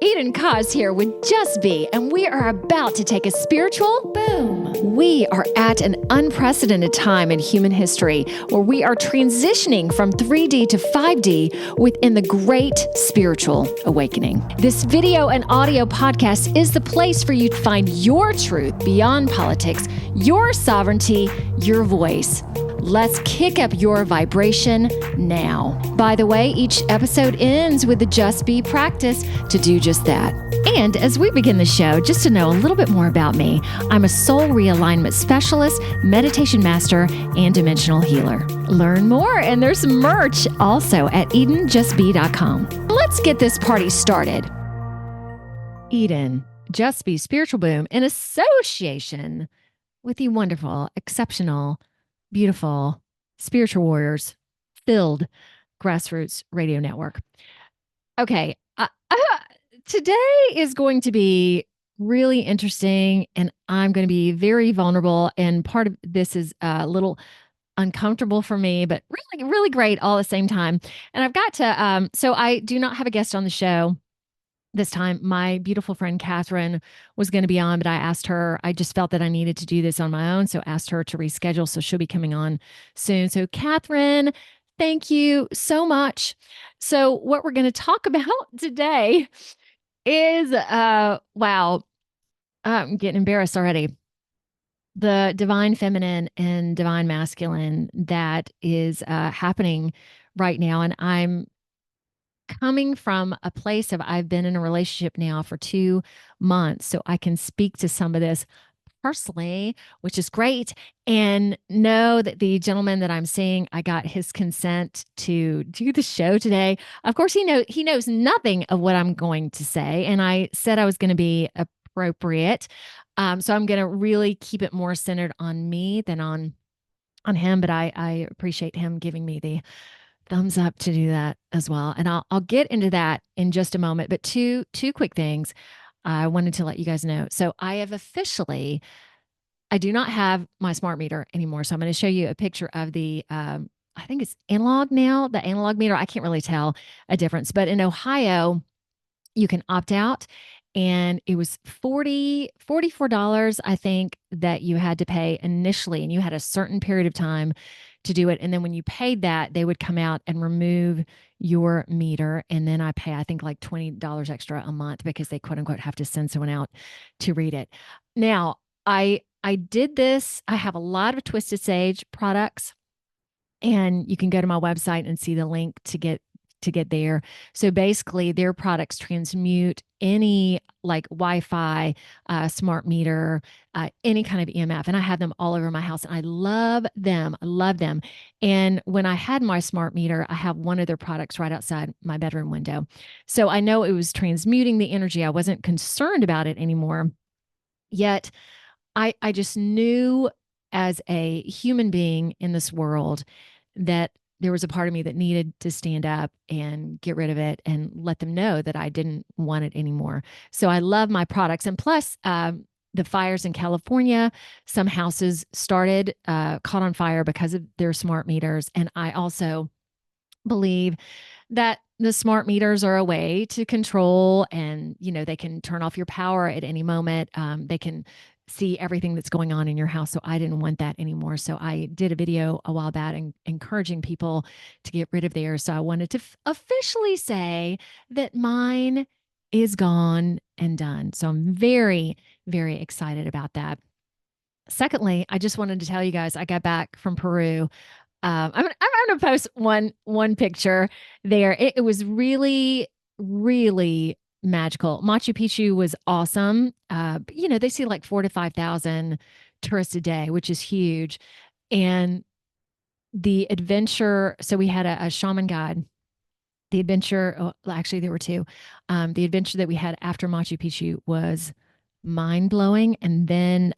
Eden Koz here with Just Be, and we are about to take a spiritual boom. We are at an unprecedented time in human history where we are transitioning from 3D to 5D within the great spiritual awakening. This video and audio podcast is the place for you to find your truth beyond politics, your sovereignty, your voice. Let's kick up your vibration now. By the way, each episode ends with the Just Be practice to do just that. And as we begin the show, just to know a little bit more about me, I'm a soul realignment specialist, meditation master, and dimensional healer. Learn more, and there's merch also at EdenJustBe.com. Let's get this party started. Eden, Just Be Spiritual Boom in association with the wonderful, exceptional, beautiful, spiritual warriors filled grassroots radio network. Okay. Today is going to be really interesting, and I'm going to be very vulnerable. And part of this is a little uncomfortable for me, but really, really great all at the same time. And I've got to, so I do not have a guest on the show this time. My beautiful friend Catherine was going to be on, but I asked her, I just felt that I needed to do this on my own. So asked her to reschedule. So she'll be coming on soon. So Catherine, thank you so much. So what we're going to talk about today is, wow, I'm getting embarrassed already. The divine feminine and divine masculine that is happening right now. And I'm coming from a place of I've been in a relationship now for 2 months, so I can speak to some of this personally, which is great, and know that the gentleman that I'm seeing, I got his consent to do the show today. Of course, he knows nothing of what I'm going to say, and I said I was going to be appropriate. So I'm going to really keep it more centered on me than on him, but I appreciate him giving me the thumbs up to do that as well. And I'll get into that in just a moment. But two quick things I wanted to let you guys know. So I have officially, I do not have my smart meter anymore. So I'm going to show you a picture of the, I think it's analog now, the analog meter. I can't really tell a difference. But in Ohio, you can opt out. And it was $44, I think, that you had to pay initially. And you had a certain period of time to do it. And then when you paid that, they would come out and remove your meter. And then I pay, I think, like $20 extra a month because they quote unquote have to send someone out to read it. Now, I did this. I have a lot of Twisted Sage products, and you can go to my website and see the link to get there. So basically their products transmute any like Wi-Fi, smart meter, any kind of EMF. And I have them all over my house, and I love them. I love them. And when I had my smart meter, I have one of their products right outside my bedroom window. So I know it was transmuting the energy. I wasn't concerned about it anymore. Yet I just knew as a human being in this world that there was a part of me that needed to stand up and get rid of it and let them know that I didn't want it anymore. So I love my products. And plus, the fires in California, some houses started, caught on fire because of their smart meters. And I also believe that the smart meters are a way to control, and, they can turn off your power at any moment. They can see everything that's going on in your house. So I didn't want that anymore. So I did a video a while back encouraging people to get rid of theirs. So I wanted to officially say that mine is gone and done. So I'm very, very excited about that. Secondly, I just wanted to tell you guys, I got back from Peru. I'm going to post one picture there. It was really, really magical. Machu Picchu was awesome. But, they see like 4,000 to 5,000 tourists a day, which is huge. And the adventure, so we had a shaman guide. The adventure, actually there were two. The adventure that we had after Machu Picchu was mind blowing. And then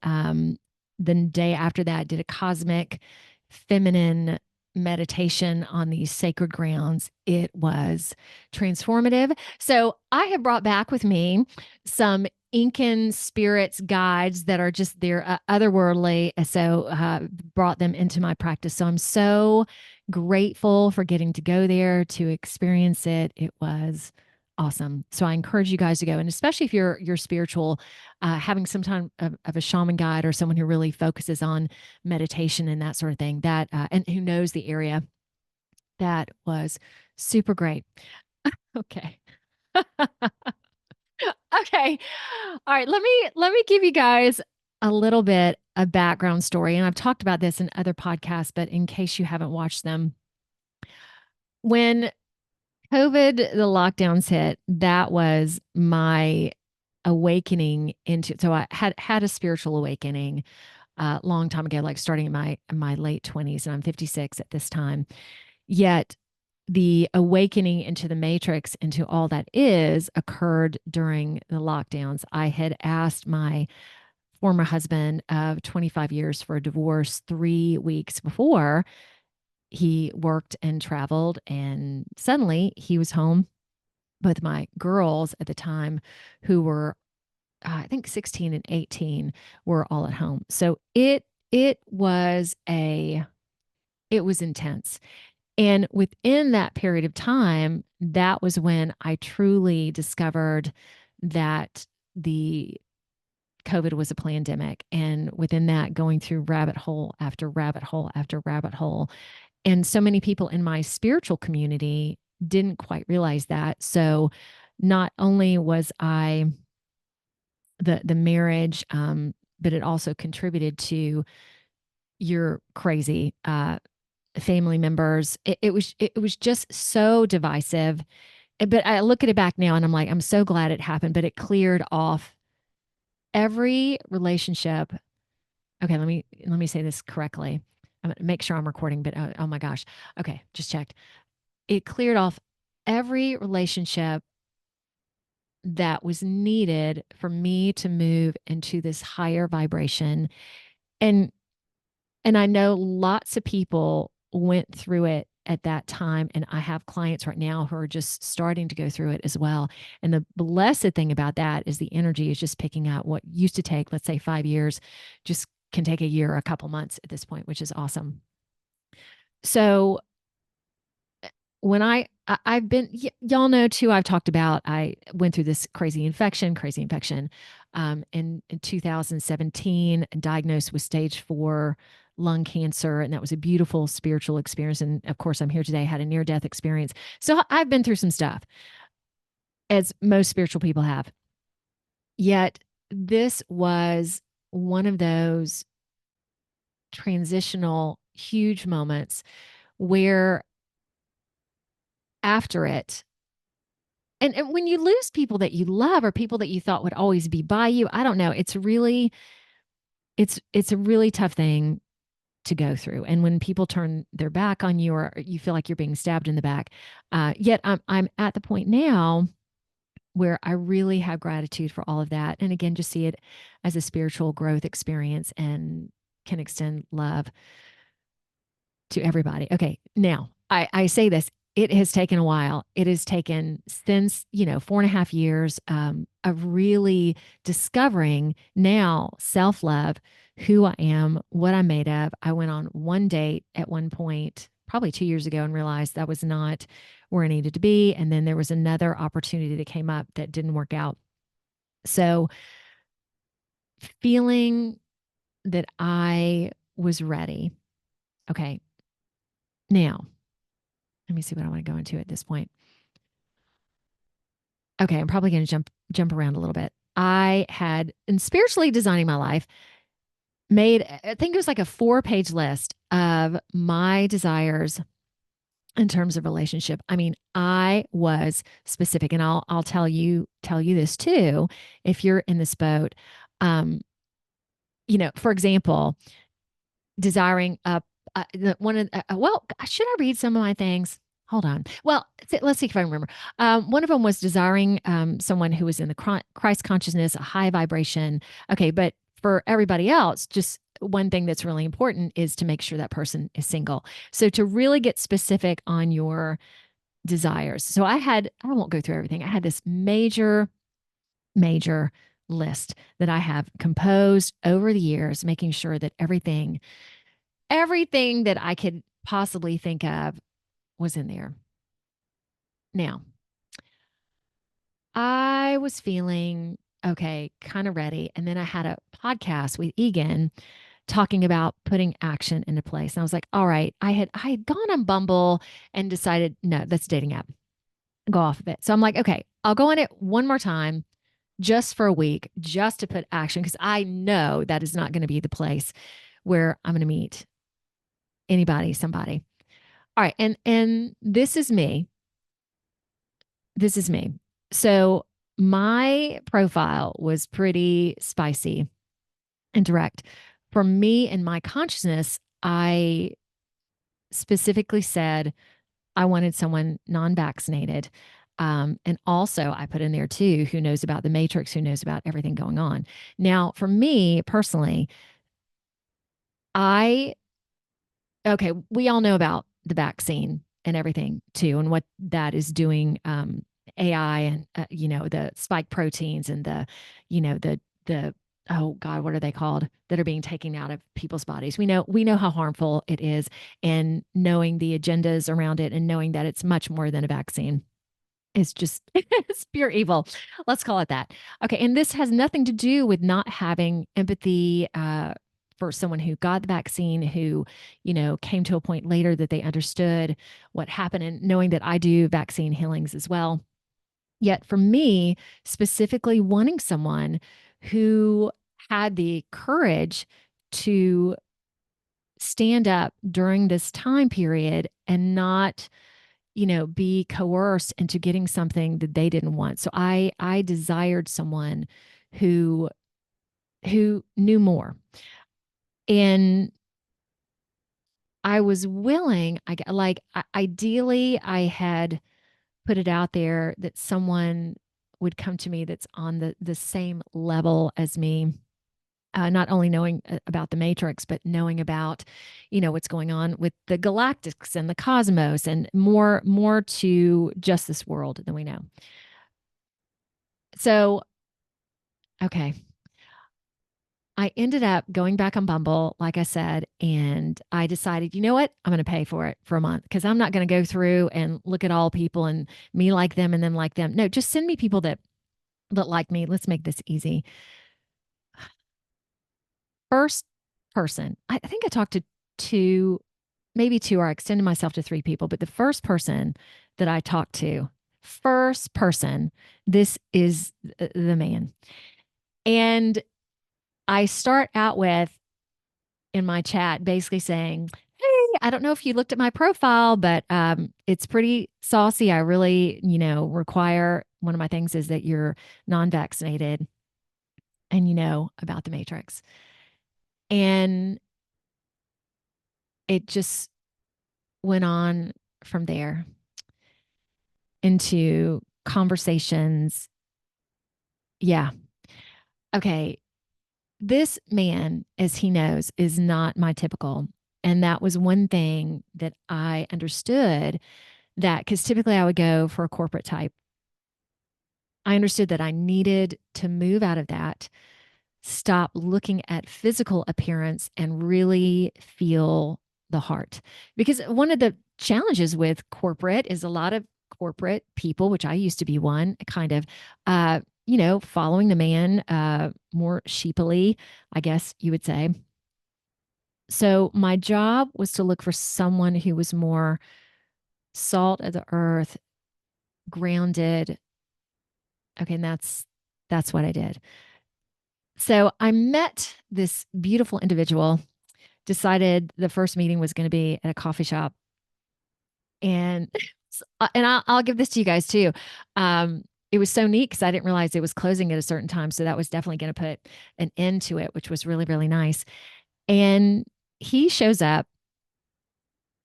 the day after that, did a cosmic feminine meditation on these sacred grounds. It was transformative. So I have brought back with me some Incan spirits guides that are just they're otherworldly. So brought them into my practice. So I'm so grateful for getting to go there to experience it. It was awesome. So I encourage you guys to go, and especially if you're spiritual, having some time of a shaman guide or someone who really focuses on meditation and that sort of thing, that and who knows the area. That was super great. Okay. Okay. All right. Let me give you guys a little bit of background story. And I've talked about this in other podcasts, but in case you haven't watched them, when COVID, the lockdowns hit, that was my awakening into. So I had a spiritual awakening a long time ago, like starting in my late 20s, and I'm 56 at this time. Yet the awakening into the matrix, into all that is, occurred during the lockdowns. I had asked my former husband of 25 years for a divorce 3 weeks before. He worked and traveled, and suddenly he was home. Both my girls at the time, who were I think 16 and 18, were all at home. So it was intense. And within that period of time, that was when I truly discovered that the COVID was a pandemic. And within that, going through rabbit hole after rabbit hole after rabbit hole. And so many people in my spiritual community didn't quite realize that. So not only was I the marriage, but it also contributed to your crazy family members. It was just so divisive. But I look at it back now and I'm like, I'm so glad it happened, but it cleared off every relationship. Okay, let me say this correctly. I'm gonna make sure I'm recording, but oh my gosh. Okay, just checked. It cleared off every relationship that was needed for me to move into this higher vibration. And I know lots of people went through it at that time. And I have clients right now who are just starting to go through it as well. And the blessed thing about that is the energy is just picking up what used to take, let's say, 5 years, just can take a year, a couple months at this point, which is awesome. So when I've been, y'all know too, I've talked about, I went through this crazy infection, in 2017, diagnosed with stage 4 lung cancer. And that was a beautiful spiritual experience. And of course, I'm here today, had a near death experience. So I've been through some stuff, as most spiritual people have. Yet this was one of those transitional, huge moments where after it, and when you lose people that you love or people that you thought would always be by you, I don't know, it's a really tough thing to go through. And when people turn their back on you, or you feel like you're being stabbed in the back, yet I'm at the point now where I really have gratitude for all of that. And again, just see it as a spiritual growth experience and can extend love to everybody. Okay. Now I say this, it has taken a while. It has taken since, 4.5 years of really discovering now self-love, who I am, what I'm made of. I went on one date at one point, probably 2 years ago, and realized that was not where I needed to be. And then there was another opportunity that came up that didn't work out. So feeling that I was ready. Okay. Now, let me see what I want to go into at this point. Okay, I'm probably going to jump around a little bit. I had, in spiritually designing my life, made, I think it was like a 4-page list of my desires in terms of relationship. I mean, I was specific, and I'll tell you this too, if you're in this boat. For example, desiring well, should I read some of my things? Hold on. Well, let's see if I remember. One of them was desiring someone who was in the Christ consciousness, a high vibration. Okay, but for everybody else, just one thing that's really important is to make sure that person is single. So to really get specific on your desires. So I won't go through everything. I had this major list that I have composed over the years, making sure that everything that I could possibly think of was in there. Now, I was feeling okay, kind of ready. And then I had a podcast with Egan talking about putting action into place. And I was like, all right, I had gone on Bumble and decided, no, that's a dating app. Go off of it. So I'm like, okay, I'll go on it one more time just for a week, just to put action, because I know that is not going to be the place where I'm going to meet anybody, somebody. All right. And this is me. This is me. So my profile was pretty spicy and direct. For me and my consciousness, I specifically said I wanted someone non-vaccinated. And also, I put in there too, who knows about the matrix, who knows about everything going on. Now, for me personally, I, okay, we all know about the vaccine and everything too, and what that is doing, AI and, the spike proteins and the, oh God, what are they called that are being taken out of people's bodies? We know how harmful it is, and knowing the agendas around it and knowing that it's much more than a vaccine. It's just it's pure evil. Let's call it that. Okay. And this has nothing to do with not having empathy for someone who got the vaccine, who, came to a point later that they understood what happened, and knowing that I do vaccine healings as well. Yet for me, specifically wanting someone who had the courage to stand up during this time period and not be coerced into getting something that they didn't want. So I desired someone who knew more. And I was willing, ideally I had put it out there that someone would come to me that's on the same level as me. Not only knowing about the matrix, but knowing about, what's going on with the galactics and the cosmos, and more to just this world than we know. So, okay. I ended up going back on Bumble, like I said, and I decided, you know what? I'm going to pay for it for a month, because I'm not going to go through and look at all people and me like them and them like them. No, just send me people that like me. Let's make this easy. First person, I think I talked to two, maybe two, or I extended myself to three people, but the first person that I talked to, first person, this is the man. And I start out with, in my chat, basically saying, hey, I don't know if you looked at my profile, but it's pretty saucy. I really, require, one of my things is that you're non-vaccinated and you know about the matrix. And it just went on from there into conversations. Yeah. Okay. This man, as he knows, is not my typical. And that was one thing that I understood, that because typically I would go for a corporate type. I understood that I needed to move out of that, stop looking at physical appearance, and really feel the heart. Because one of the challenges with corporate is a lot of corporate people, which I used to be one, kind of, following the man more sheepily, I guess you would say. So my job was to look for someone who was more salt of the earth, grounded. Okay, and that's what I did. So I met this beautiful individual, decided the first meeting was going to be at a coffee shop. And I'll give this to you guys too. It was so neat because I didn't realize it was closing at a certain time. So that was definitely going to put an end to it, which was really, really nice. And he shows up,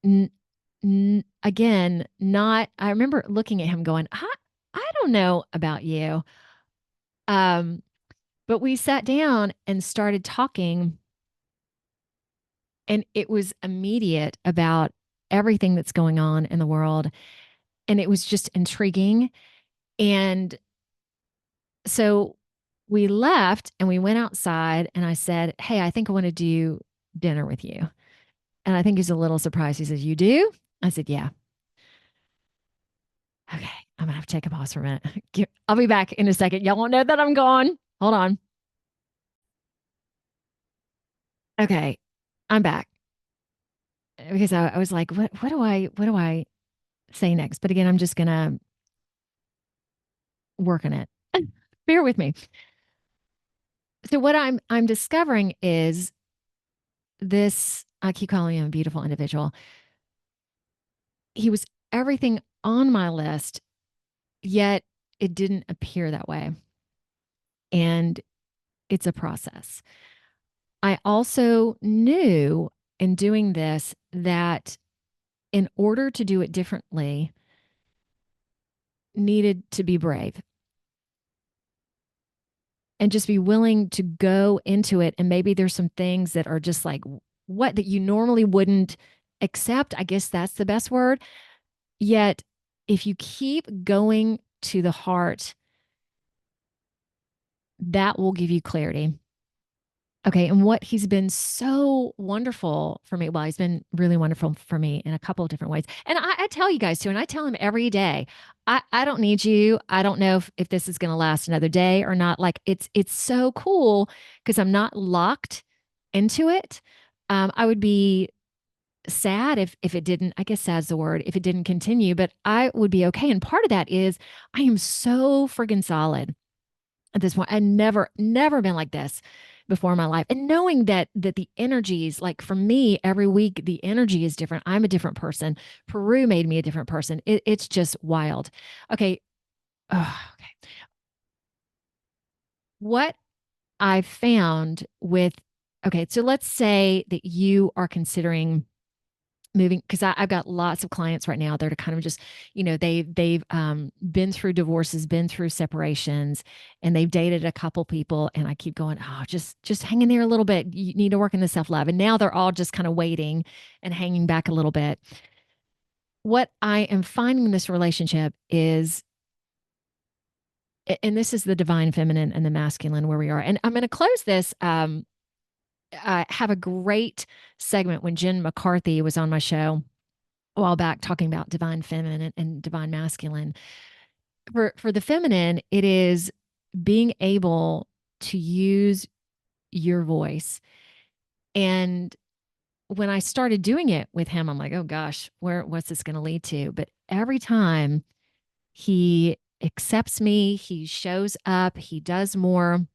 again, not, I remember looking at him going, I don't know about you. But we sat down and started talking, and it was immediate about everything that's going on in the world. And it was just intriguing. And so we left and we went outside, and I said, hey, I think I want to do dinner with you. And I think he's a little surprised. He says, you do? I said, yeah. Okay. I'm gonna have to take a pause for a minute. I'll be back in a second. Y'all won't know that I'm gone. Hold on. Okay, I'm back because I was like, what do I say next? But again, I'm just gonna work on it. Bear with me. So what I'm discovering is this. I keep calling him a beautiful individual. He was everything on my list, yet it didn't appear that way, and it's a process. I also knew in doing this that in order to do it differently, needed to be brave and just be willing to go into it. And maybe there's some things that are just like what that you normally wouldn't accept. I guess that's the best word. Yet, if you keep going to the heart, that will give you clarity. Okay. And what he's been so wonderful for me. Well, he's been really wonderful for me in a couple of different ways. And I tell you guys too, and I tell him every day, I don't need you. I don't know if this is going to last another day or not. Like it's so cool because I'm not locked into it. I would be sad if it didn't, I guess sad's the word, if it didn't continue, but I would be okay. And part of that is I am so friggin' solid at this point. I never been like this before in my life. And knowing that the energies, like for me, every week the energy is different. I'm a different person. Peru made me a different person. It's just wild. Okay. Okay. What I found with okay, so let's say that you are considering moving because I've got lots of clients right now that are kind of just they've been through divorces, been through separations, and they've dated a couple people, and I keep going, oh, just hang in there a little bit, you need to work in the self-love, and now they're all just kind of waiting and hanging back a little bit. What I am finding in this relationship is, and this is the divine feminine and the masculine where we are, and I'm going to close this. I have a great segment when Jen McCarty was on my show a while back talking about divine feminine and divine masculine. For the feminine, it is being able to use your voice. And when I started doing it with him, I'm like, oh gosh, what's this going to lead to? But every time he accepts me, he shows up, he does more,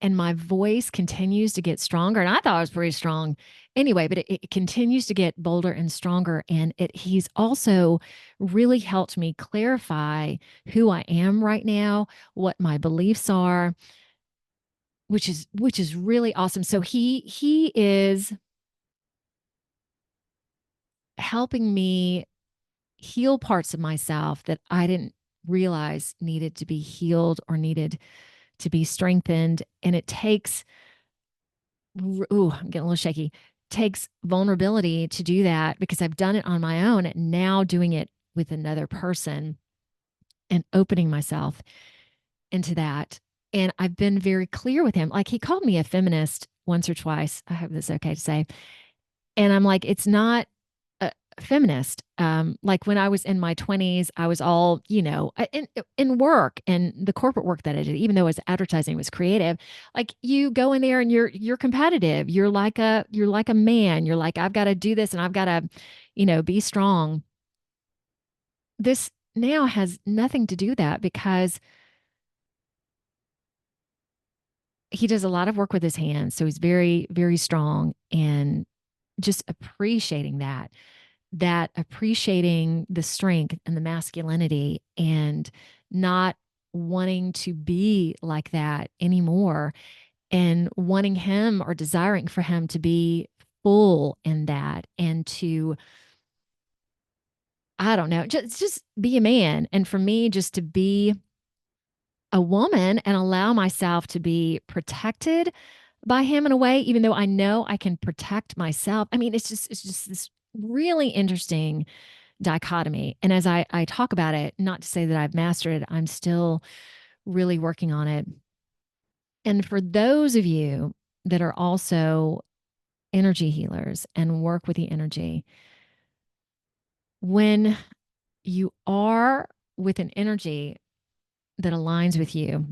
and my voice continues to get stronger, and I thought it was pretty strong anyway, but it continues to get bolder and stronger, and he's also really helped me clarify who I am right now, what my beliefs are, which is really awesome. So he is helping me heal parts of myself that I didn't realize needed to be healed or needed to be strengthened, and it takes I'm getting a little shaky. Takes vulnerability to do that because I've done it on my own. And now doing it with another person and opening myself into that. And I've been very clear with him. Like he called me a feminist once or twice. I hope that's okay to say. And I'm like, it's not feminist. Like when I was in my 20s, I was all, in work and the corporate work that I did, even though as advertising was creative, like you go in there and you're competitive. You're like a man. You're like, I've got to do this and I've got to, be strong. This now has nothing to do with that because he does a lot of work with his hands. So he's very, very strong and just appreciating that appreciating the strength and the masculinity and not wanting to be like that anymore and wanting him or desiring for him to be full in that and to I don't know just be a man and for me just to be a woman and allow myself to be protected by him in a way even though I know I can protect myself. I mean it's just this really interesting dichotomy. And as I talk about it, not to say that I've mastered it, I'm still really working on it. And for those of you that are also energy healers and work with the energy, when you are with an energy that aligns with you.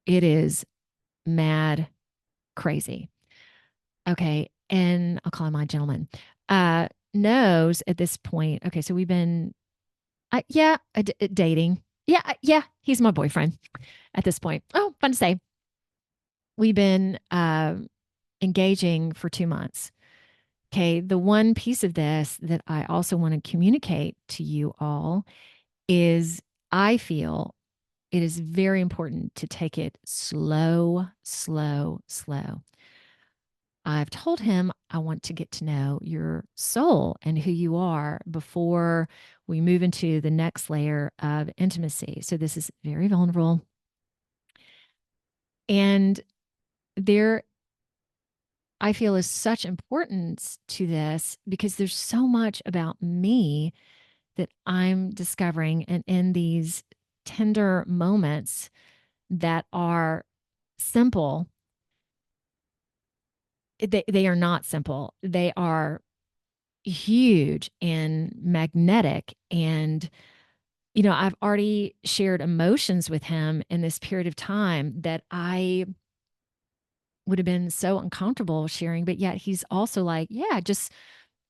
It is mad crazy. Okay. And I'll call him my gentleman, knows at this point. Okay. So we've been, dating. Yeah. He's my boyfriend at this point. Oh, fun to say. We've been engaging for 2 months. Okay. The one piece of this that I also want to communicate to you all is I feel it is very important to take it slow, slow, slow. I've told him I want to get to know your soul and who you are before we move into the next layer of intimacy. So this is very vulnerable. And there, I feel, is such importance to this because there's so much about me that I'm discovering. And in these tender moments that are simple, they are not simple. They are huge and magnetic. And, I've already shared emotions with him in this period of time that I would have been so uncomfortable sharing. But yet he's also like, yeah, just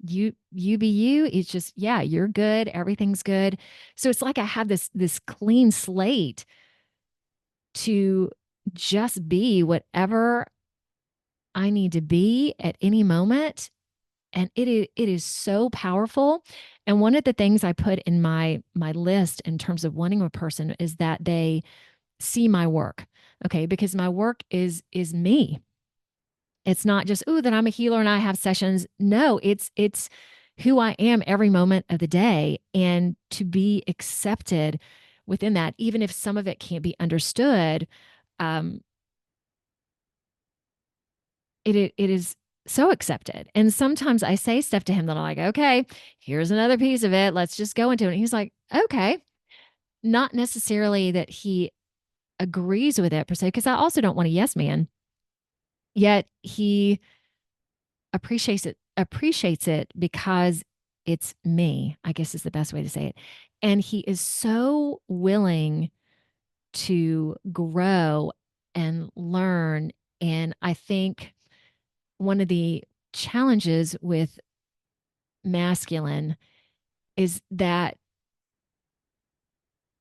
you be you. It's just, yeah, you're good. Everything's good. So it's like I have this clean slate to just be whatever I need to be at any moment. And it is so powerful. And one of the things I put in my list in terms of wanting a person is that they see my work. Okay, because my work is me. It's not just, oh, that I'm a healer and I have sessions. No, it's who I am every moment of the day, and to be accepted within that, even if some of it can't be understood. Um, it is so accepted. And sometimes I say stuff to him that I'm like, okay, here's another piece of it. Let's just go into it. And he's like, okay. Not necessarily that he agrees with it per se, because I also don't want a yes man. Yet he appreciates it because it's me, I guess is the best way to say it. And he is so willing to grow and learn. And I think one of the challenges with masculine is that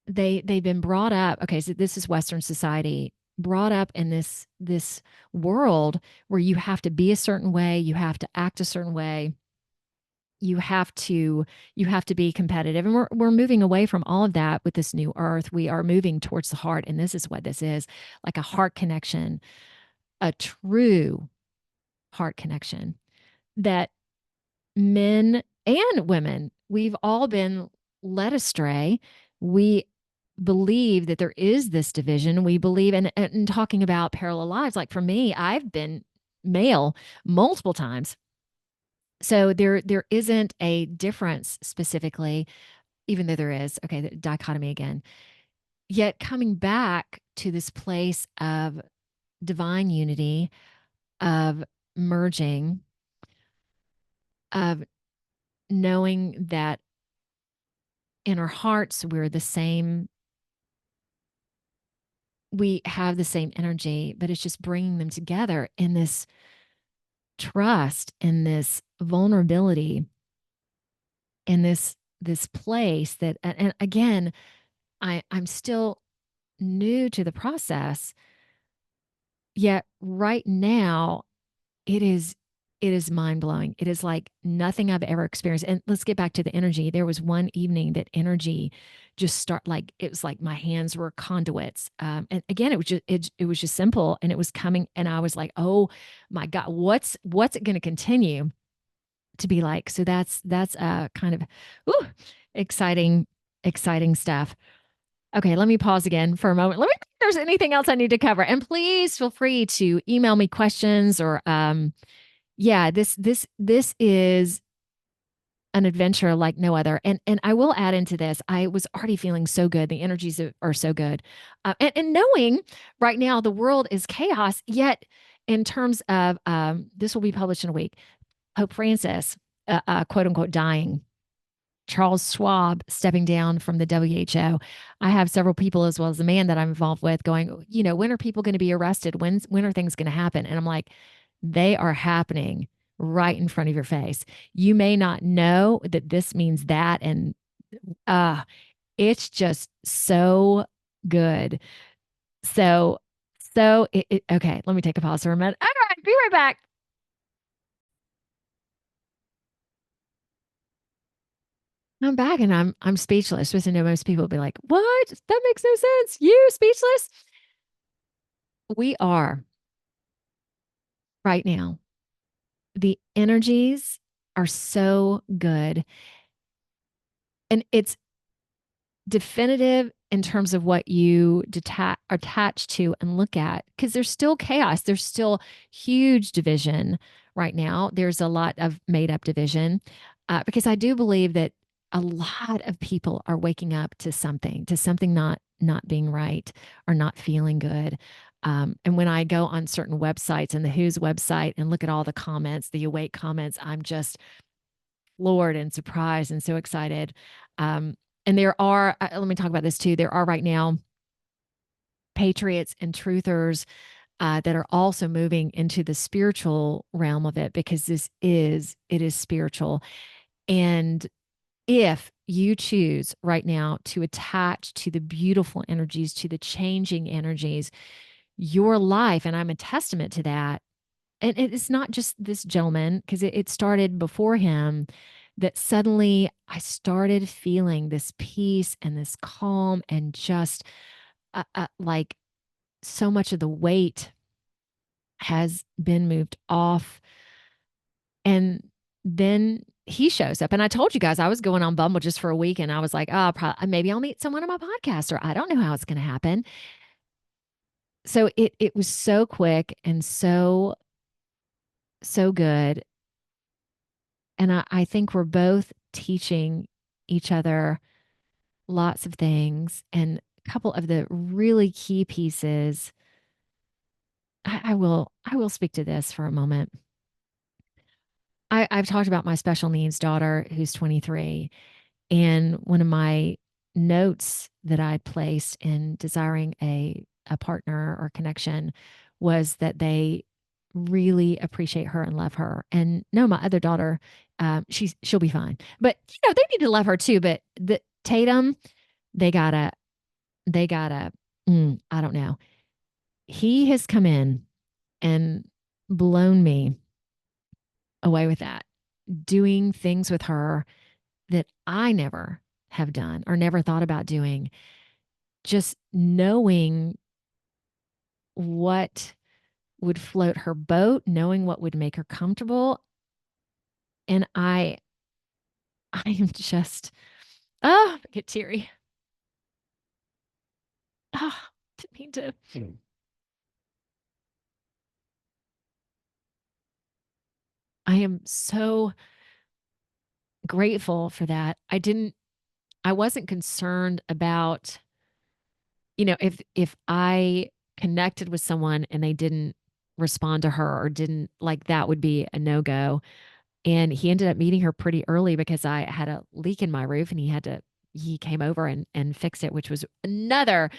they've been brought up. Okay, so this is Western society, brought up in this world where you have to be a certain way, you have to act a certain way, you have to be competitive. And we're moving away from all of that with this new earth. We are moving towards the heart, and this is what this is, like a heart connection, a true heart connection that men and women, we've all been led astray. We believe that there is this division. We believe, and talking about parallel lives, like for me, I've been male multiple times. So there isn't a difference specifically, even though there is, okay, the dichotomy again. Yet coming back to this place of divine unity, of merging, of knowing that in our hearts, we have the same energy, but it's just bringing them together in this trust, in this vulnerability, in this place that, and again, I'm still new to the process, yet right now it is mind blowing. It is like nothing I've ever experienced. And let's get back to the energy. There was one evening that energy just it was like my hands were conduits. And again, it was just simple, and it was coming. And I was like, oh my God, what's it going to continue to be like? So that's kind of ooh, exciting, exciting stuff. Okay, let me pause again for a moment. Let me know if there's anything else I need to cover. And please feel free to email me questions or yeah, this is an adventure like no other. And I will add into this, I was already feeling so good. The energies are so good. And knowing right now the world is chaos, yet in terms of this will be published in a week, Pope Francis, quote unquote, dying. Charles Schwab stepping down from the WHO. I have several people, as well as the man that I'm involved with, going, when are people going to be arrested? When are things going to happen? And I'm like, they are happening right in front of your face. You may not know that this means that. And uh, it's just so good. So, okay, let me take a pause for a minute. All right, be right back. I'm back and I'm speechless. Which I know most people will be like, what? That makes no sense. You speechless? We are right now. The energies are so good. And it's definitive in terms of what you attach to and look at, because there's still chaos. There's still huge division right now. There's a lot of made up division, because I do believe that a lot of people are waking up to something not being right or not feeling good. And when I go on certain websites and the WHO's website and look at all the comments, the awake comments, I'm just floored and surprised and so excited. And there are, let me talk about this too. There are right now patriots and truthers that are also moving into the spiritual realm of it, because it is spiritual. And if you choose right now to attach to the beautiful energies, to the changing energies, your life, and I'm a testament to that. And it's not just this gentleman, because it started before him, that suddenly I started feeling this peace and this calm, and just like so much of the weight has been moved off. And then he shows up. And I told you guys I was going on Bumble just for a week, and I was like, oh, maybe I'll meet someone on my podcast, or I don't know how it's going to happen. So it was so quick and so good. And I think we're both teaching each other lots of things. And a couple of the really key pieces, I will speak to this for a moment. I've talked about my special needs daughter who's 23. And one of my notes that I placed in desiring a partner or connection was that they really appreciate her and love her. And no, my other daughter, she'll be fine. But they need to love her too. But the Tatum, they gotta, they gotta, I don't know. He has come in and blown me away with that, doing things with her that I never have done or never thought about doing. Just knowing what would float her boat, knowing what would make her comfortable. And I am just, I get teary. Oh, didn't mean to. I am so grateful for that. I wasn't concerned about, if I connected with someone and they didn't respond to her or didn't, like, that would be a no-go. And he ended up meeting her pretty early because I had a leak in my roof, and he came over and fixed it, which was another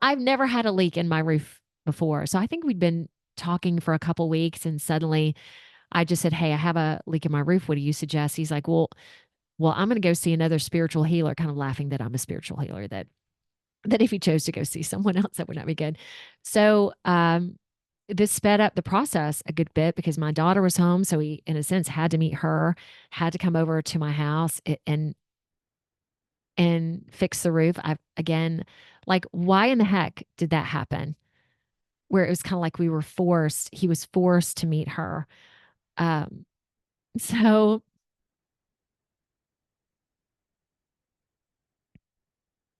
I've never had a leak in my roof before. So I think we'd been talking for a couple weeks, and suddenly I just said, "Hey, I have a leak in my roof. What do you suggest?" He's like, well, I'm going to go see another spiritual healer," kind of laughing that I'm a spiritual healer, that if he chose to go see someone else, that would not be good. So, this sped up the process a good bit because my daughter was home. So he, in a sense, had to meet her, had to come over to my house and fix the roof. Again, like, why in the heck did that happen? Where it was kind of like he was forced to meet her. Um, so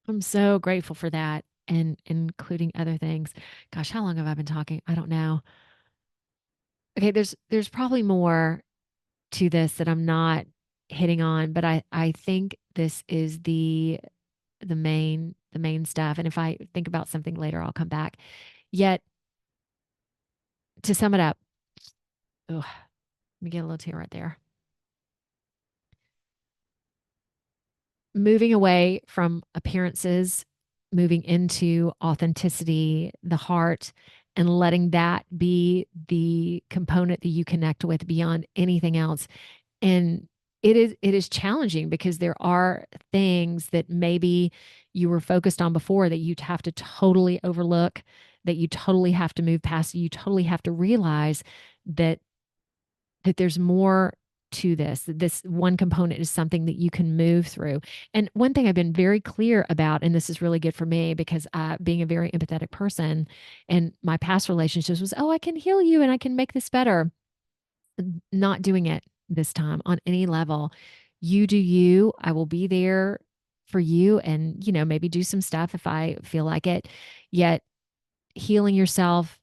I'm so grateful for that, and including other things. Gosh, how long have I been talking? I don't know. Okay, there's probably more to this that I'm not hitting on, but I think this is the main stuff. And if I think about something later, I'll come back. Yet, to sum it up, oh, let me get a little tear right there. moving away from appearances, moving into authenticity, the heart, and letting that be the component that you connect with beyond anything else. And it is challenging because there are things that maybe you were focused on before that you'd have to totally overlook, that you totally have to move past, you totally have to realize that there's more to this. This one component is something that you can move through. And one thing I've been very clear about, and this is really good for me because being a very empathetic person and my past relationships was, oh, I can heal you and I can make this better. Not doing it this time on any level. You do you. I will be there for you and, maybe do some stuff if I feel like it. Yet healing yourself,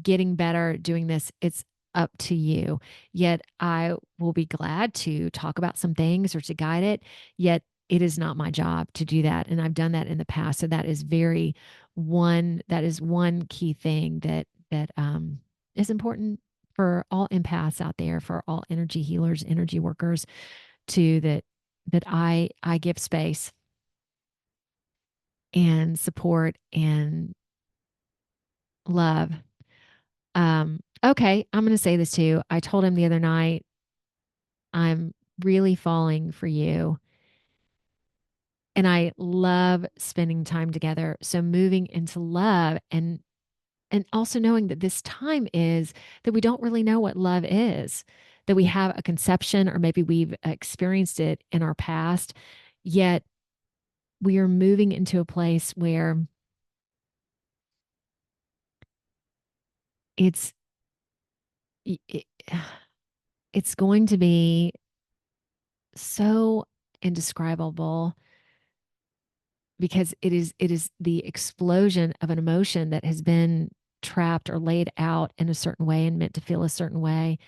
getting better, doing this, it's up to you. Yet I will be glad to talk about some things or to guide it. Yet it is not my job to do that. And I've done that in the past. So that is one key thing that is important for all empaths out there, for all energy healers, energy workers, to that I give space and support and love. Okay, I'm going to say this too. I told him the other night, I'm really falling for you. And I love spending time together. So moving into love and also knowing that this time is that we don't really know what love is, that we have a conception or maybe we've experienced it in our past, yet we are moving into a place where it's it, it's going to be so indescribable because it is the explosion of an emotion that has been trapped or laid out in a certain way and meant to feel a certain way.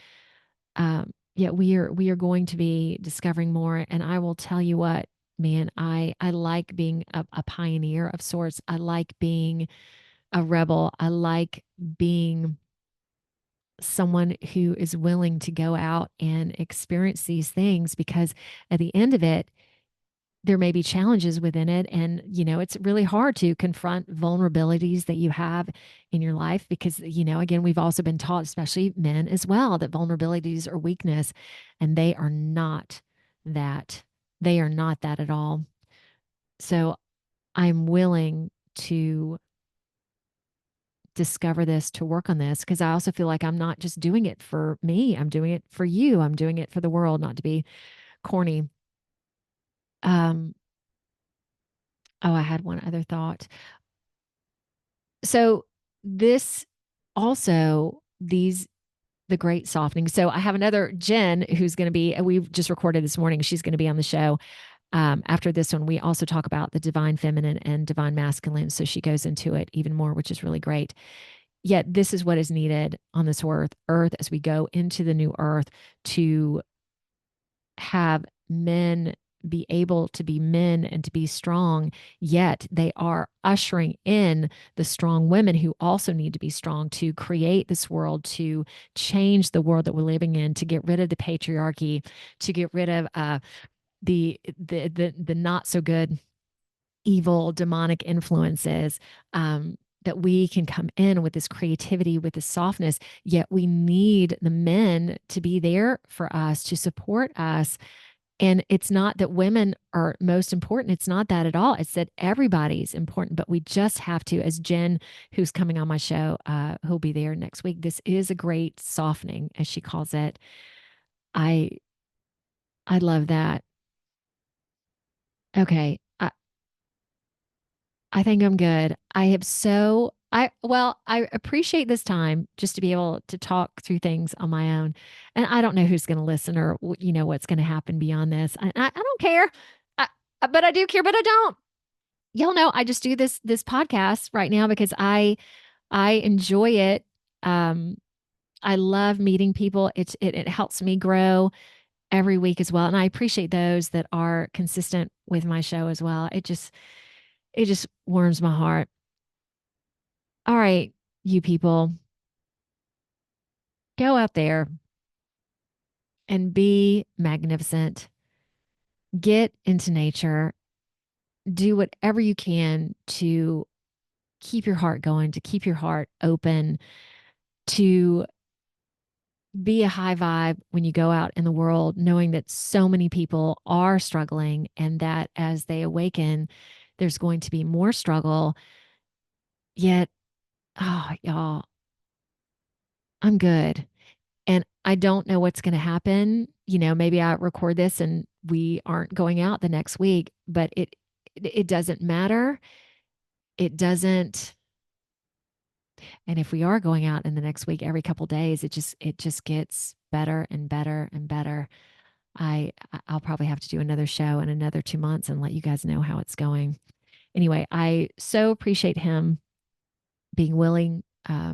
Yet we are going to be discovering more. And I will tell you what, man, I like being a pioneer of sorts. I like being a rebel. I like being someone who is willing to go out and experience these things because at the end of it, there may be challenges within it. And, it's really hard to confront vulnerabilities that you have in your life because, again, we've also been taught, especially men as well, that vulnerabilities are weakness and they are not that. They are not that at all. So I'm willing to discover this, to work on this, because I also feel like I'm not just doing it for me. I'm doing it for you. I'm doing it for the world, not to be corny. Um, oh, I had one other thought. So this also the great softening. So I have another Jen who's going to be, we've just recorded this morning. She's going to be on the show. After this one, we also talk about the divine feminine and divine masculine. So she goes into it even more, which is really great. Yet this is what is needed on this earth as we go into the new earth to have men be able to be men and to be strong, yet they are ushering in the strong women who also need to be strong to create this world, to change the world that we're living in, to get rid of the patriarchy, to get rid of the not so good, evil, demonic influences. That we can come in with this creativity, with this softness, yet we need the men to be there for us, to support us. And it's not that women are most important. It's not that at all. It's that everybody's important, but we just have to, as Jen, who's coming on my show, who'll be there next week. This is a great softening, as she calls it. I I love that. Okay. I think I'm good. I appreciate this time just to be able to talk through things on my own. And I don't know who's going to listen or what's going to happen beyond this. I don't care. I, but I do care, but I don't. Y'all know I just do this podcast right now because I enjoy it. Um I love meeting people. It helps me grow every week as well. And I appreciate those that are consistent with my show as well. It just warms my heart. All right, you people, go out there and be magnificent. get into nature, do whatever you can to keep your heart going, to keep your heart open, to be a high vibe when you go out in the world, knowing that so many people are struggling and that as they awaken, there's going to be more struggle. Yet, oh, y'all, I'm good. And I don't know what's going to happen. Maybe I record this and we aren't going out the next week, but it doesn't matter. It doesn't. And if we are going out in the next week, every couple days, it just gets better and better and better. I'll probably have to do another show in another 2 months and let you guys know how it's going. Anyway, I so appreciate him being willing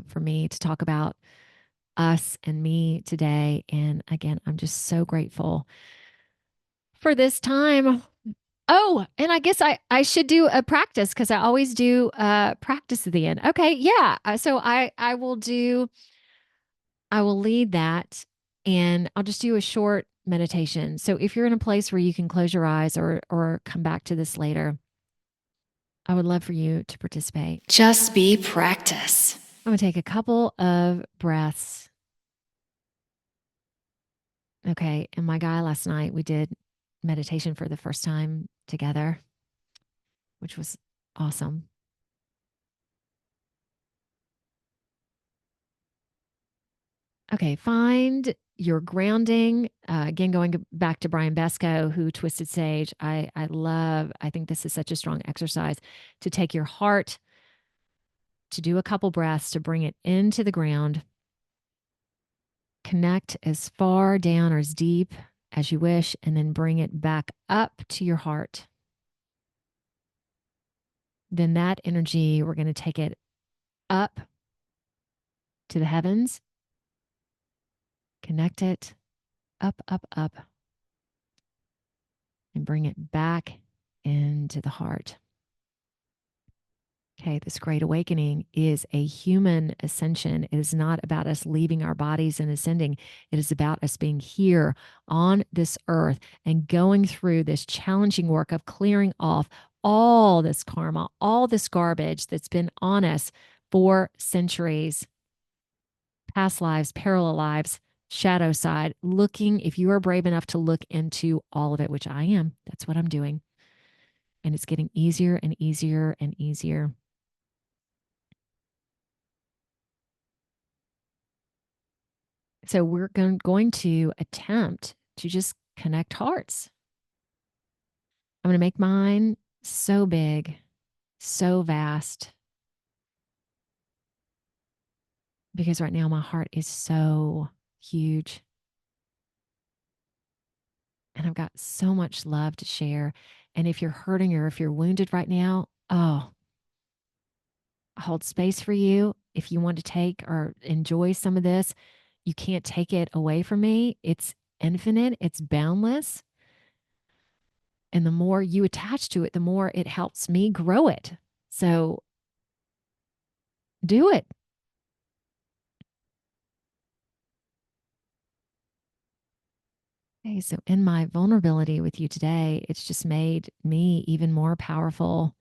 for me to talk about us and me today. And again, I'm just so grateful for this time. Oh, and I guess I should do a practice because I always do practice at the end. Okay, yeah. So I will lead that and I'll just do a short meditation. So if you're in a place where you can close your eyes or come back to this later, I would love for you to participate. Just be practice. I'm going to take a couple of breaths. Okay. And my guy last night, we did meditation for the first time together, which was awesome. Okay. Find your grounding. Again, going back to Brian Besco, who twisted sage. I love, I think this is such a strong exercise to take your heart, to do a couple breaths, to bring it into the ground. Connect as far down or as deep as you wish, and then bring it back up to your heart. Then that energy, we're going to take it up to the heavens, connect it up, up, up, and bring it back into the heart. Okay, this great awakening is a human ascension. It is not about us leaving our bodies and ascending. It is about us being here on this earth and going through this challenging work of clearing off all this karma, all this garbage that's been on us for centuries, past lives, parallel lives, shadow side, looking, if you are brave enough to look into all of it, which I am, that's what I'm doing. And it's getting easier and easier and easier. So we're going to attempt to just connect hearts. I'm going to make mine so big, so vast, because right now my heart is so huge. And I've got so much love to share. And if you're hurting or if you're wounded right now, oh, I hold space for you. If you want to take or enjoy some of this, you can't take it away from me. It's infinite, it's boundless. And the more you attach to it, the more it helps me grow it. So do it. Okay, so in my vulnerability with you today, it's just made me even more powerful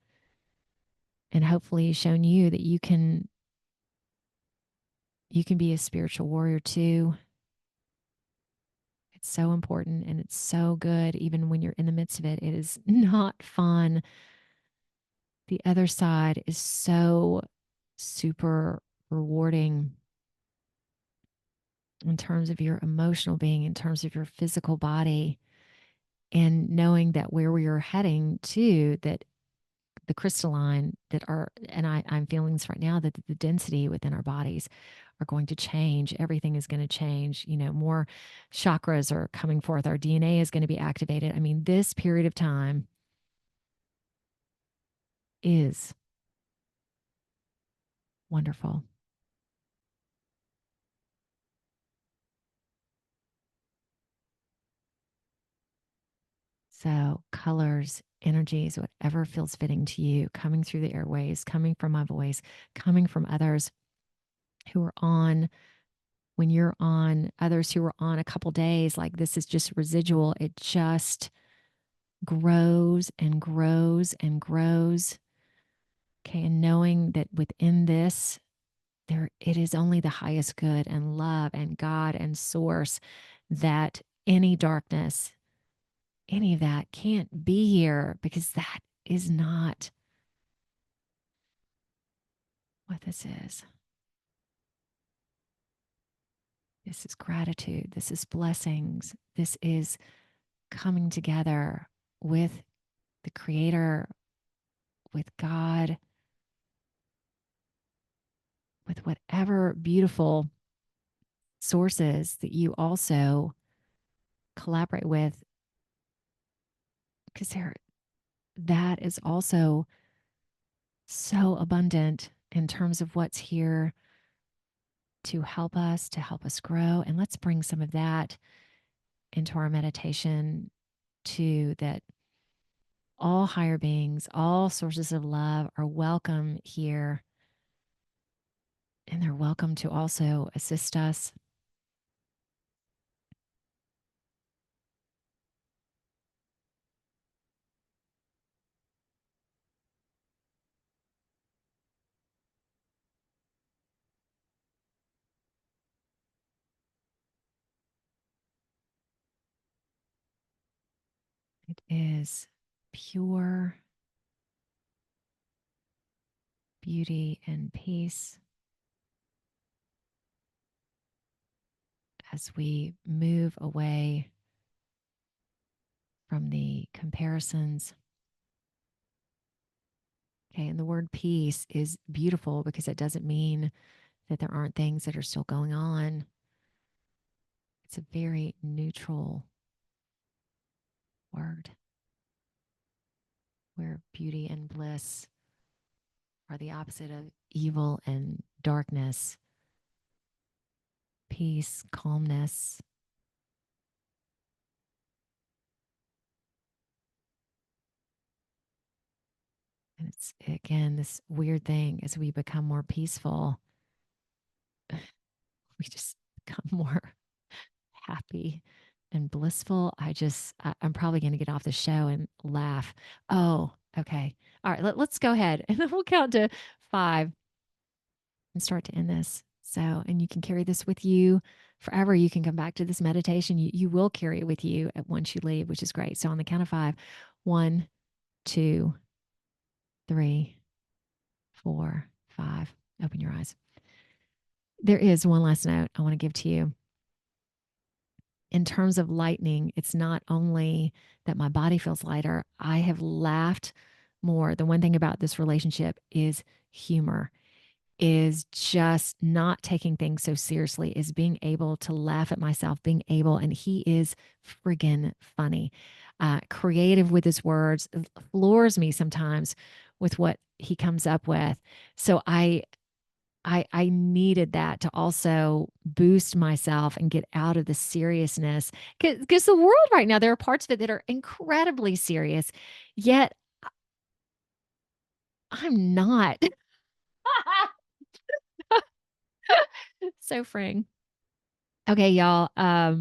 and hopefully shown you that you can be a spiritual warrior too. It's so important and it's so good even when you're in the midst of it. It is not fun. The other side is so super rewarding in terms of your emotional being, in terms of your physical body, and knowing that where we are heading to, that the crystalline that are, and I'm feeling this right now, that the density within our bodies are going to change. Everything is going to change. More chakras are coming forth. Our DNA is going to be activated. I mean, this period of time is wonderful. So colors, energies, whatever feels fitting to you, coming through the airways, coming from my voice, coming from others who are on, when you're on, others who are on a couple days, like this is just residual. It just grows and grows and grows. Okay, and knowing that within this, it is only the highest good and love and God and source, that any darkness, any of that can't be here, because that is not what this is. This is gratitude. This is blessings. This is coming together with the Creator, with God, with whatever beautiful sources that you also collaborate with, because that is also so abundant in terms of what's here to help us grow. And let's bring some of that into our meditation too, that all higher beings, all sources of love are welcome here. And they're welcome to also assist us. It is pure beauty and peace as we move away from the comparisons. Okay, and the word peace is beautiful because it doesn't mean that there aren't things that are still going on. It's a very neutral word where beauty and bliss are the opposite of evil and darkness. Peace, calmness. And it's, again, this weird thing, as we become more peaceful, we just become more happy and blissful. I'm probably going to get off the show and laugh. Oh, okay. All right, let's go ahead and then we'll count to 5 and start to end this. So, and you can carry this with you forever. You can come back to this meditation. You will carry it with you once you leave, which is great. So on the count of 5, 1, 2, 3, 4, 5. Open your eyes. There is one last note I want to give to you. In terms of lightening, it's not only that my body feels lighter, I have laughed more. The one thing about this relationship is humor, is just not taking things so seriously, is being able to laugh at myself, and he is friggin' funny, creative with his words, floors me sometimes with what he comes up with. So I needed that to also boost myself and get out of the seriousness, because the world right now, there are parts of it that are incredibly serious, yet I'm not. So freeing. Okay, y'all. Uh,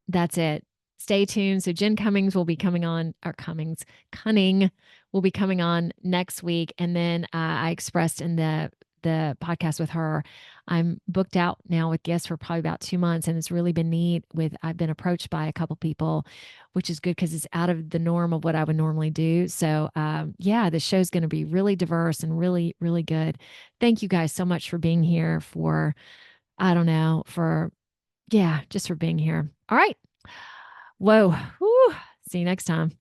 that's it. Stay tuned. So Jen Cummings will be coming on, or Cunning will be coming on next week. And then I expressed in the podcast with her, I'm booked out now with guests for probably about 2 months, and it's really been neat. I've been approached by a couple people, which is good because it's out of the norm of what I would normally do. So yeah, the show's going to be really diverse and really, really good. Thank you guys so much for being here. Just for being here. All right. Whoa. Whew. See you next time.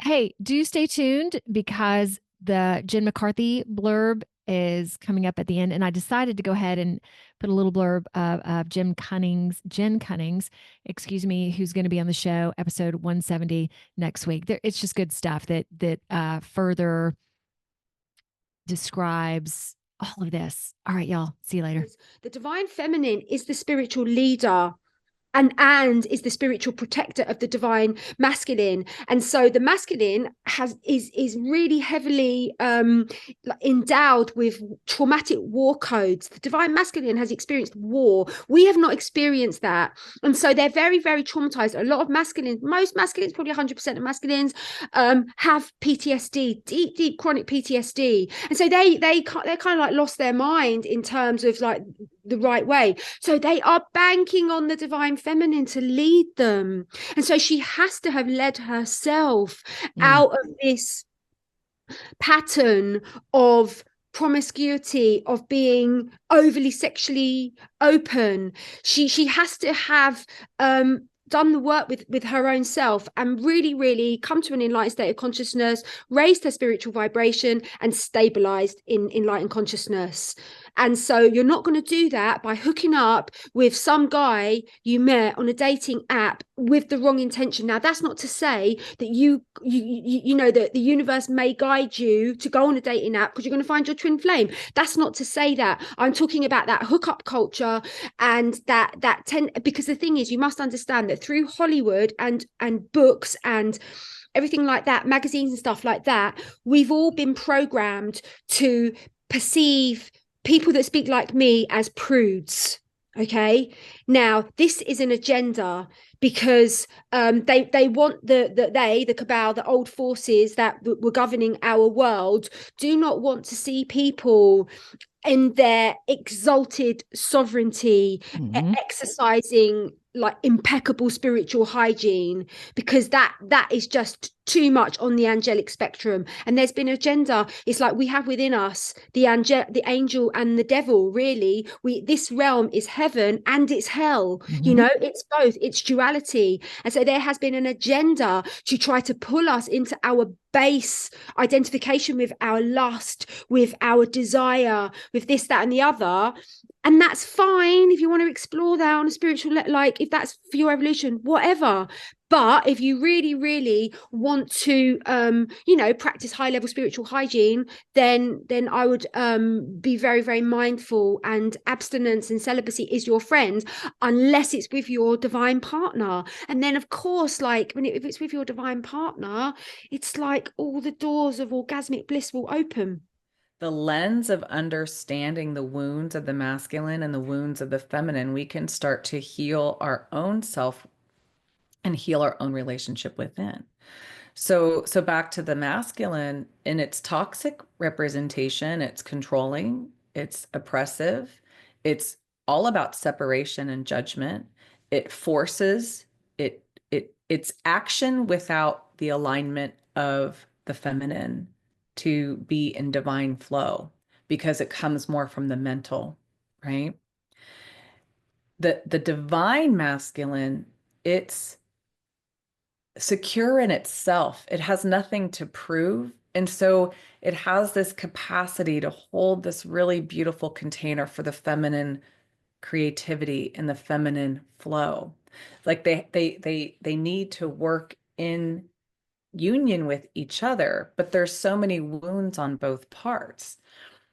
Hey, do stay tuned, because the Jen McCarty blurb is coming up at the end. And I decided to go ahead and put a little blurb of Jen Cunnings, who's going to be on the show, episode 170 next week. It's just good stuff that further describes all of this. All right, y'all. See you later. The divine feminine is the spiritual leader and is the spiritual protector of the divine masculine. And so the masculine is really heavily endowed with traumatic war codes. The divine masculine has experienced war. We have not experienced that, and so they're very, very traumatized. A lot of masculines, most masculines, probably 100% of masculines, have PTSD, deep chronic PTSD, and so they're kind of like lost their mind in terms of like the right way. So they are banking on the divine feminine to lead them. And so she has to have led herself out of this pattern of promiscuity, of being overly sexually open. She has to have done the work with her own self and really come to an enlightened state of consciousness, raised her spiritual vibration, and stabilized in enlightened consciousness. And so you're not going to do that by hooking up with some guy you met on a dating app with the wrong intention. Now, that's not to say that you know that the universe may guide you to go on a dating app because you're going to find your twin flame. That's not to say that. I'm talking about that hookup culture, and because the thing is, you must understand that through Hollywood and books and everything like that, magazines and stuff like that, we've all been programmed to perceive people that speak like me as prudes. Okay, now this is an agenda because they want the cabal, the old forces that were governing our world, do not want to see people in their exalted sovereignty, exercising like impeccable spiritual hygiene, because that is just too much on the angelic spectrum. And there's been agenda. It's like we have within us the angel and the devil. Really, this realm is heaven and it's hell. You know, it's both. It's duality. And so there has been an agenda to try to pull us into our base identification with our lust, with our desire, with this, that, and the other. And that's fine if you want to explore that on a spiritual, like if that's for your evolution, whatever. But if you really want to practice high level spiritual hygiene, then I would be very mindful, and abstinence and celibacy is your friend, unless it's with your divine partner. And then of course, like if it's with your divine partner, it's like all the doors of orgasmic bliss will open. The lens of understanding the wounds of the masculine and the wounds of the feminine, we can start to heal our own self and heal our own relationship within. So back to the masculine, in its toxic representation, it's controlling, it's oppressive, it's all about separation and judgment. It forces it's action without the alignment of the feminine to be in divine flow, because it comes more from the mental, right? The divine masculine, it's secure in itself. It has nothing to prove. And so it has this capacity to hold this really beautiful container for the feminine creativity and the feminine flow. Like they need to work in union with each other, but there's so many wounds on both parts.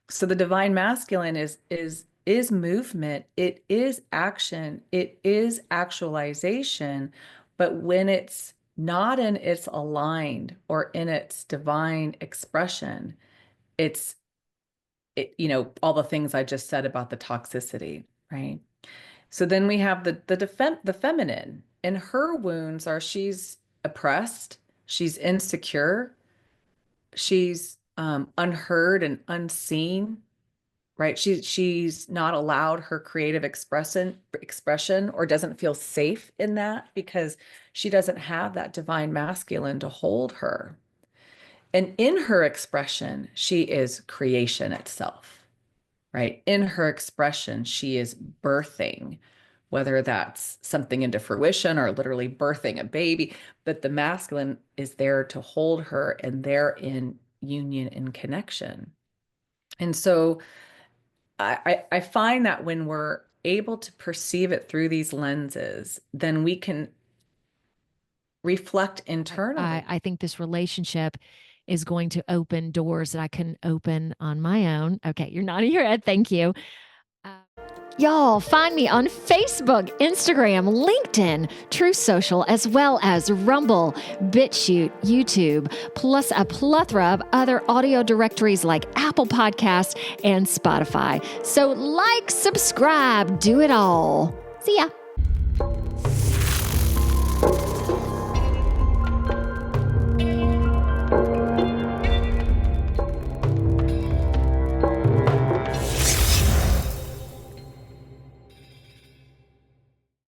So the divine masculine is movement, it is action, it is actualization, but when it's not in its aligned or in its divine expression, it's all the things I just said about the toxicity, right? So then we have the feminine, and her wounds are she's oppressed, she's insecure, she's unheard and unseen, right? She's not allowed her creative expression, or doesn't feel safe in that because she doesn't have that divine masculine to hold her. And in her expression, she is creation itself, right? In her expression, she is birthing, whether that's something into fruition or literally birthing a baby, but the masculine is there to hold her, and they're in union and connection. And so I find that when we're able to perceive it through these lenses, then we can reflect internally. I think this relationship is going to open doors that I couldn't open on my own. Okay, you're nodding your head. Thank you. Y'all, find me on Facebook, Instagram, LinkedIn, True Social, as well as Rumble, BitChute, YouTube, plus a plethora of other audio directories like Apple Podcasts and Spotify. So like, subscribe, do it all. See ya.